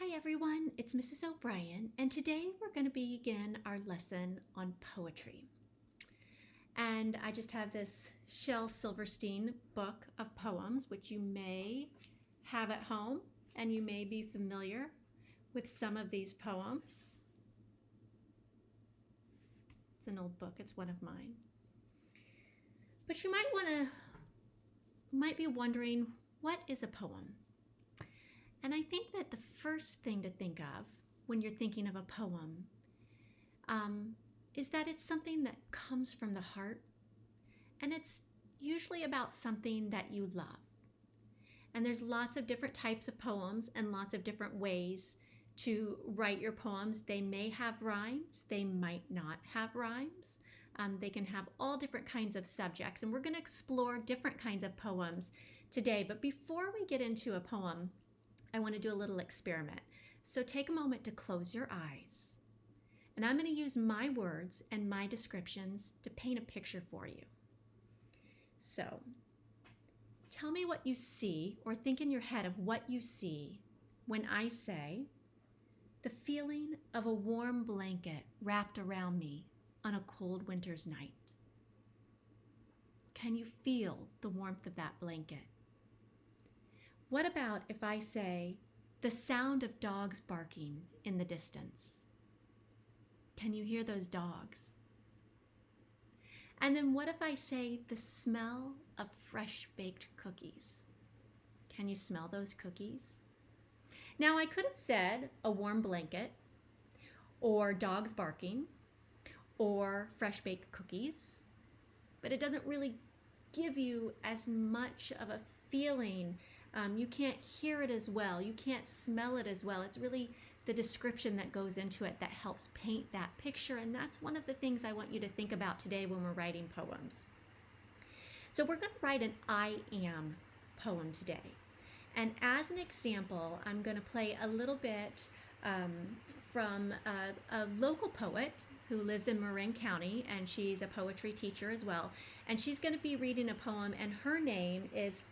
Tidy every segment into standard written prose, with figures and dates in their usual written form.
Hi everyone, it's Mrs. O'Brien, and today we're going to begin our lesson on poetry. And I just have this Shel Silverstein book of poems, which you may have at home, and you may be familiar with some of these poems. It's an old book, it's one of mine. But you might be wondering, what is a poem? And I think that the first thing to think of when you're thinking of a poem is that it's something that comes from the heart, and it's usually about something that you love. And there's lots of different types of poems and lots of different ways to write your poems. They may have rhymes, they might not have rhymes. They can have all different kinds of subjects, and we're going to explore different kinds of poems today. But before we get into a poem, I want to do a little experiment. So take a moment to close your eyes. And I'm going to use my words and my descriptions to paint a picture for you. So tell me what you see, or think in your head of what you see when I say, the feeling of a warm blanket wrapped around me on a cold winter's night. Can you feel the warmth of that blanket? What about if I say, the sound of dogs barking in the distance? Can you hear those dogs? And then what if I say, the smell of fresh baked cookies? Can you smell those cookies? Now I could have said a warm blanket, or dogs barking, or fresh baked cookies, but it doesn't really give you as much of a feeling. You can't hear it as well. You can't smell it as well. It's really the description that goes into it that helps paint that picture. And that's one of the things I want you to think about today when we're writing poems. So we're going to write an I am poem today. And as an example, I'm going to play a little bit from a local poet who lives in Marin County, and she's a poetry teacher as well. And she's going to be reading a poem, and her name is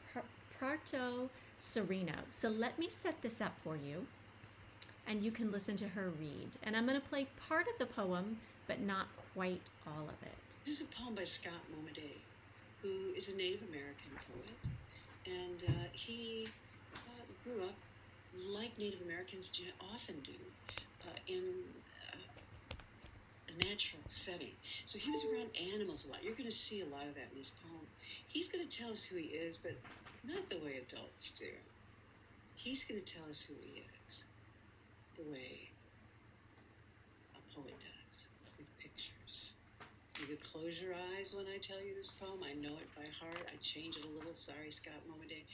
Prato Sereno. So let me set this up for you, and you can listen to her read. And I'm going to play part of the poem, but not quite all of it. This is a poem by Scott Momaday, who is a Native American poet, and he grew up like Native Americans often do, in a natural setting. So he was around animals a lot. You're going to see a lot of that in his poem. He's going to tell us who he is, but not the way adults do. He's going to tell us who he is the way a poet does, with pictures. You could close your eyes when I tell you this poem. I know it by heart. I change it a little. Sorry, Scott Momaday.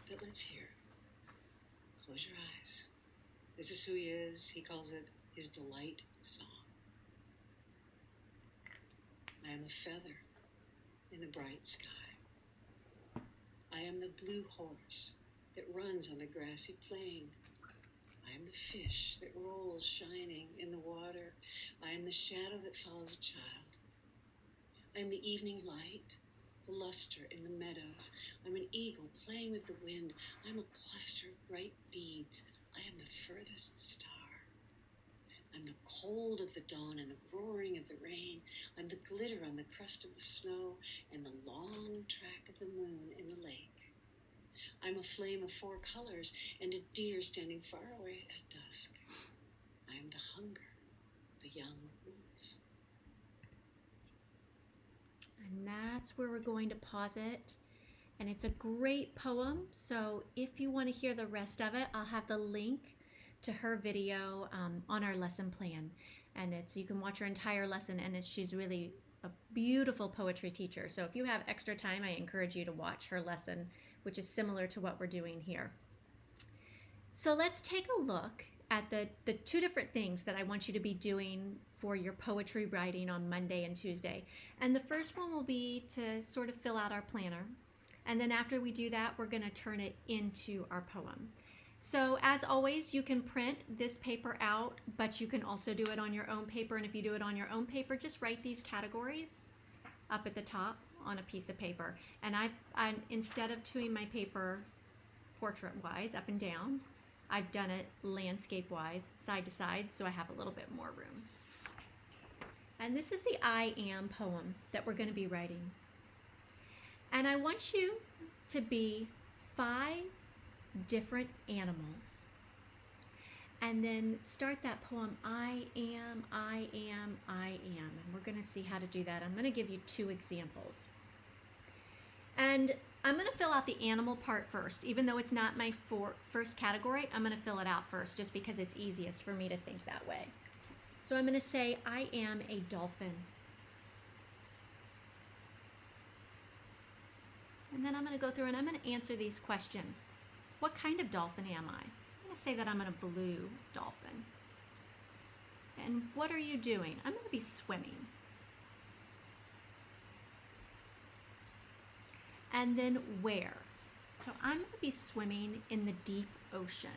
But let's hear. Close your eyes. This is who he is. He calls it his delight song. I am a feather in the bright sky. I am the blue horse that runs on the grassy plain. I am the fish that rolls shining in the water. I am the shadow that follows a child. I am the evening light, the luster in the meadows. I'm an eagle playing with the wind. I'm a cluster of bright beads. I am the furthest star. I'm the cold of the dawn and the roaring of the rain. I'm the glitter on the crust of the snow and the long track of the moon in the lake. I'm a flame of 4 colors and a deer standing far away at dusk. I am the hunger, the young wolf. And that's where we're going to pause it. And it's a great poem. So if you want to hear the rest of it, I'll have the link to her video on our lesson plan. And you can watch her entire lesson, and she's really a beautiful poetry teacher. So if you have extra time, I encourage you to watch her lesson, which is similar to what we're doing here. So let's take a look at the 2 different things that I want you to be doing for your poetry writing on Monday and Tuesday. And the first one will be to sort of fill out our planner. And then after we do that, we're going to turn it into our poem. So as always, you can print this paper out, but you can also do it on your own paper. And if you do it on your own paper, just write these categories up at the top on a piece of paper. And I instead of doing my paper portrait-wise, up and down, I've done it landscape-wise, side to side, so I have a little bit more room. And this is the I Am poem that we're going to be writing. And I want you to be 5 different animals. And then start that poem, I am, I am, I am. And we're going to see how to do that. I'm going to give you 2 examples. And I'm going to fill out the animal part first. Even though it's not my first category, I'm going to fill it out first just because it's easiest for me to think that way. So I'm going to say, I am a dolphin. And then I'm going to go through and I'm going to answer these questions. What kind of dolphin am I? I'm going to say that I'm a blue dolphin. And what are you doing? I'm going to be swimming. And then where? So I'm going to be swimming in the deep ocean.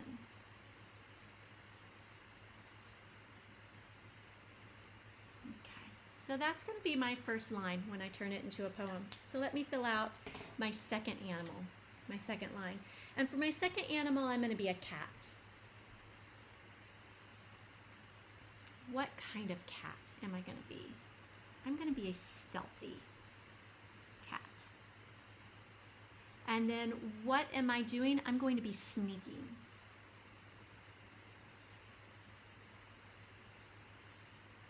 Okay, so that's going to be my first line when I turn it into a poem. So let me fill out my second animal, my second line. And for my second animal, I'm going to be a cat. What kind of cat am I going to be? I'm going to be a stealthy cat. And then what am I doing? I'm going to be sneaking.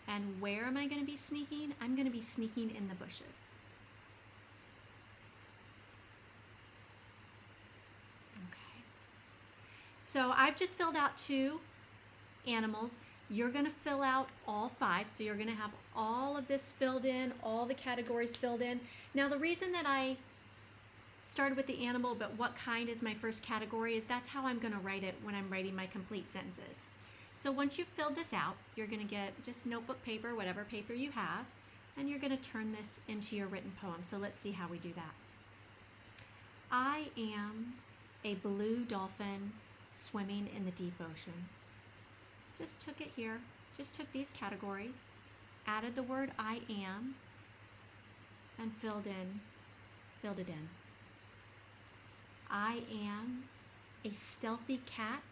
And where am I going to be sneaking? I'm going to be sneaking in the bushes. Okay. So I've just filled out 2 animals. You're going to fill out all 5. So you're going to have all of this filled in, all the categories filled in. Now the reason that I started with the animal, but what kind is my first category, is that's how I'm going to write it when I'm writing my complete sentences. So once you've filled this out, you're going to get just notebook paper, whatever paper you have, and you're going to turn this into your written poem. So let's see how we do that. I am a blue dolphin swimming in the deep ocean. Just took it here, just took these categories, added the word I am, and filled it in. I am a stealthy cat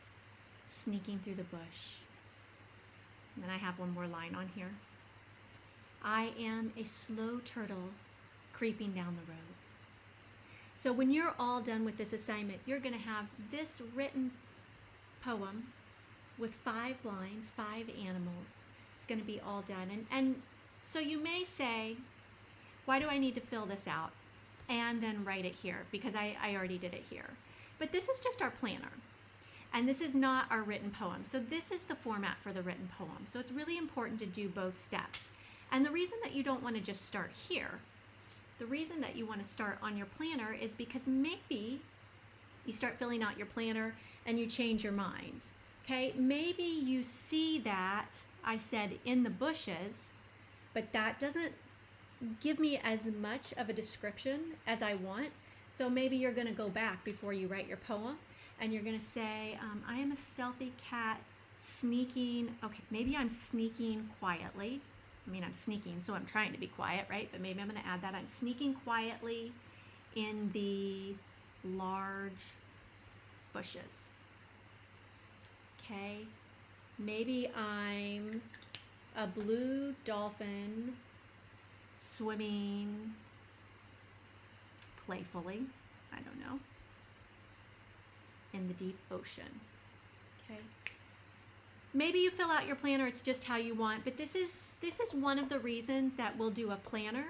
sneaking through the bush. And then I have one more line on here. I am a slow turtle creeping down the road. So when you're all done with this assignment, you're going to have this written poem with 5 lines, 5 animals. It's going to be all done. And so you may say, why do I need to fill this out and then write it here? Because I already did it here. But this is just our planner. And this is not our written poem. So this is the format for the written poem. So it's really important to do both steps. And the reason that you don't want to just start here, the reason that you want to start on your planner is because maybe you start filling out your planner and you change your mind. Okay, maybe you see that I said in the bushes, but that doesn't give me as much of a description as I want. So maybe you're going to go back before you write your poem and you're going to say, I am a stealthy cat sneaking. Okay, maybe I'm sneaking quietly. I mean, I'm sneaking, so I'm trying to be quiet, right? But maybe I'm going to add that. I'm sneaking quietly in the large bushes. Okay, maybe I'm a blue dolphin swimming playfully, I don't know, in the deep ocean. Okay. Maybe you fill out your planner, it's just how you want, but this is one of the reasons that we'll do a planner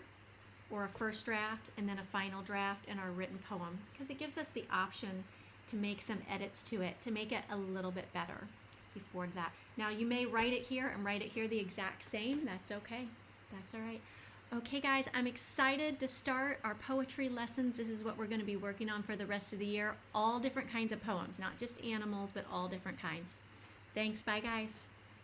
or a first draft and then a final draft in our written poem, because it gives us the option to make some edits to it, to make it a little bit better before that. Now you may write it here and write it here the exact same. That's okay. That's all right. Okay guys, I'm excited to start our poetry lessons. This is what we're going to be working on for the rest of the year. All different kinds of poems, not just animals, but all different kinds. Thanks. Bye guys.